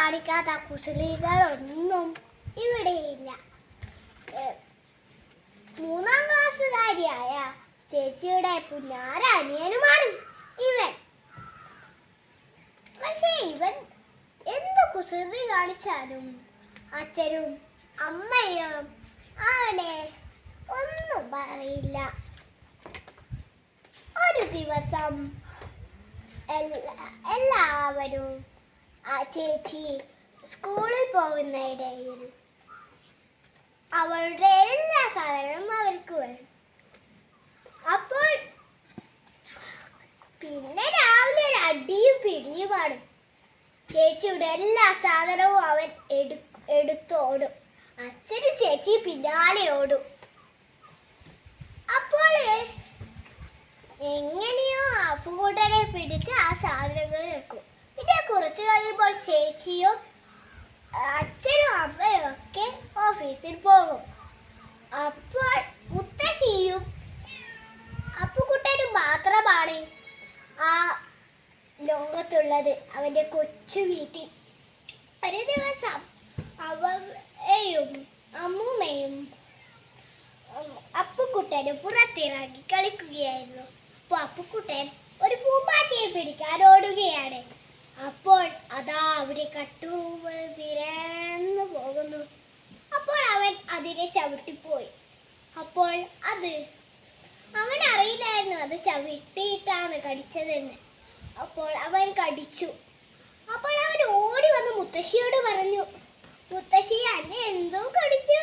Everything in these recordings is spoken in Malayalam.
കാണിക്കാത്ത കുസൃതികളൊന്നും ഇവിടെയില്ല. 3ാം ക്ലാസ്സുകാരിയായ ചേച്ചിയുടെ പുന്നാര അനിയനുമാണ് ഇവൻ. പക്ഷേ ഇവൻ എന്ത് കുസൃതി കാണിച്ചാലും അച്ഛനും അമ്മയും അവനെ ഒന്നും പറയില്ല. ഒരു ദിവസം എല്ലാവരും ആ ചേച്ചി സ്കൂളിൽ പോകുന്ന ഇടയിൽ അവളുടെ എല്ലാ സാധനവും അവർക്ക് വേണം. അപ്പോൾ പിന്നെ രാവിലെ ഒരു അടിയും പിടിയുമാണ്. ചേച്ചിയുടെ എല്ലാ സാധനവും അവൻ എടുത്തോടും. അച്ഛനും ചേച്ചി പിന്നാലെ ഓടും. അപ്പോൾ എങ്ങനെയോ അപ്പുകൂട്ടനെ പിടിച്ച് ആ സാധനങ്ങൾ വെക്കും. പിന്നെ കുറച്ച് കഴിയുമ്പോൾ ചേച്ചിയും അച്ഛനും അമ്മയും ഒക്കെ ഓഫീസിൽ പോകും. അപ്പോൾ മുത്തശ്ശിയും അപ്പുകുട്ടനും മാത്രമാണ് ആ ലോകത്തുള്ളത്, അവൻ്റെ കൊച്ചു വീട്ടിൽ. ഒരു ദിവസം അവയും അമ്മൂമ്മയും അപ്പുകുട്ടനും പുറത്തിറങ്ങി കളിക്കുകയായിരുന്നു. അപ്പോൾ അപ്പുകുട്ടൻ ഒരു പൂമ്പാറ്റയെ പിടിക്കാൻ ഓടുകയാണ്. അപ്പോൾ അതാ അവിടെ കട്ടുറുമ്പ് നിരന്നു പോകുന്നു. അപ്പോൾ അവൻ അതിനെ ചവിട്ടിപ്പോയി. അപ്പോൾ അവൻ അറിയില്ലായിരുന്നു അത് ചവിട്ടിയിട്ടാണ് കടിച്ചതെന്ന്. അപ്പോൾ അവൻ കടിച്ചു. അപ്പോൾ അവൻ ഓടി വന്ന് മുത്തശ്ശിയോട് പറഞ്ഞു, മുത്തശ്ശി എന്നെ എന്തോ കടിച്ചു.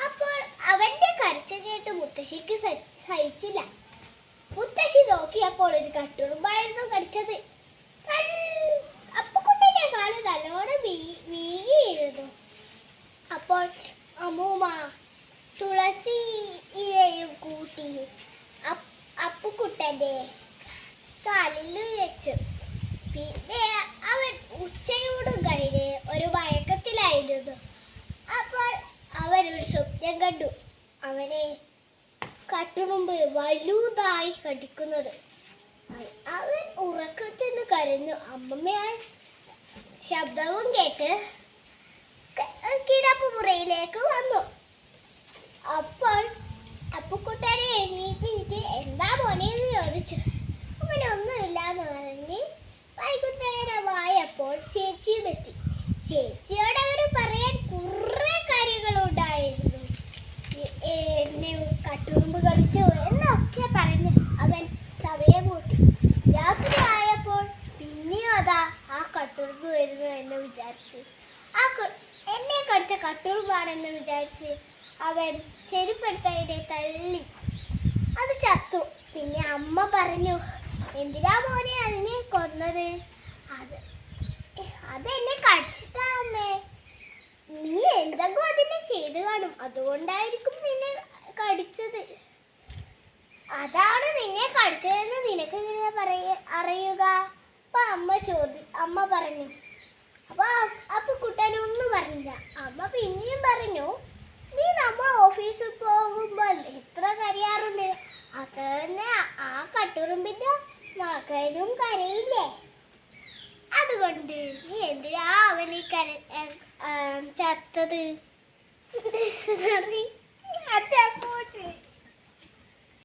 അപ്പോൾ അവന്റെ കരച്ചിൽ കേട്ട് മുത്തശ്ശിക്ക് സഹിച്ചില്ല. മുത്തശ്ശി നോക്കിയപ്പോൾ ഒരു കട്ടുറുമ്പായിരുന്നു കടിച്ചത്. അപ്പുകുട്ടന്റെ കാല് നല്ലോണം വീങ്ങിയിരുന്നു. അപ്പോൾ അമ്മൂമ്മ തുളസി ഇലയും കൂട്ടി അപ്പുകുട്ടന്റെ കാലിൽ വെച്ചു. പിന്നെ അവൻ ഉച്ചയോടും കഴിഞ്ഞ് ഒരു മയക്കത്തിലായിരുന്നു. അപ്പോൾ അവൻ ഒരു സ്വപ്നം കണ്ടു. അവനെ കട്ടുറുമ്പ് വലുതായി കടിക്കുന്നത്. അവൻ ഉറക്കത്തിൽ നിന്ന് കരഞ്ഞു. അമ്മമ്മയായ ശബ്ദവും കേട്ട് കിടപ്പുമുറിയിലേക്ക് വന്നു. അപ്പോൾ അപ്പുകുട്ടനെ എണീപ്പിച്ച് എന്താ മോനെ എന്ന് ചോദിച്ചു. അവനൊന്നുമില്ലാന്ന് പറഞ്ഞ് വൈകുന്നേരമായപ്പോൾ ചേച്ചിയും എത്തി. ചേച്ചിയോട് അവർ പറയാൻ കുറേ കാര്യങ്ങളുണ്ടായിരുന്നു. എന്നെ കട്ടുറുമ്പ് കടിച്ചു എന്നൊക്കെ പറഞ്ഞ് അവൻ സമയം കൂട്ടി. രാത്രി ആയപ്പോൾ പിന്നെയും അതാ ആ കട്ടുറുമ്പ് വരുന്നു എന്ന് വിചാരിച്ചു. എന്നെ കടിച്ച കട്ടുറുമ്പാണെന്ന് വിചാരിച്ച് അവൻ ചെരുപ്പെടുത്തതിനെ തള്ളി. അത് ചത്തു. പിന്നെ അമ്മ പറഞ്ഞു, എന്തിനാ മോനെ അതിനെ കൊന്നത്? അതെന്നെ കടിച്ചിട്ടാ അമ്മേ. നീ എന്തെങ്കിലും അതിനെ ചെയ്ത് കാണും, അതുകൊണ്ടായിരിക്കും നിന്നെ കടിച്ചത്. അതാണ് നിന്നെ കടിച്ചതെന്ന് നിനക്ക് എങ്ങനെയാ അറിയുക? അപ്പൊ അമ്മ പറഞ്ഞു. അപ്പൊ കുട്ടനൊന്നും പറഞ്ഞില്ല. അമ്മ പിന്നെയും പറഞ്ഞു, നീ നമ്മൾ ഓഫീസിൽ പോകുമ്പോൾ എത്ര കരയാറുണ്ട്, അത്ര തന്നെ ആ കട്ടുറുമ്പിന്റെ മകനും കരയില്ലേ? അതുകൊണ്ട് നീ എന്തിനാ അവനെ ചത്തത്?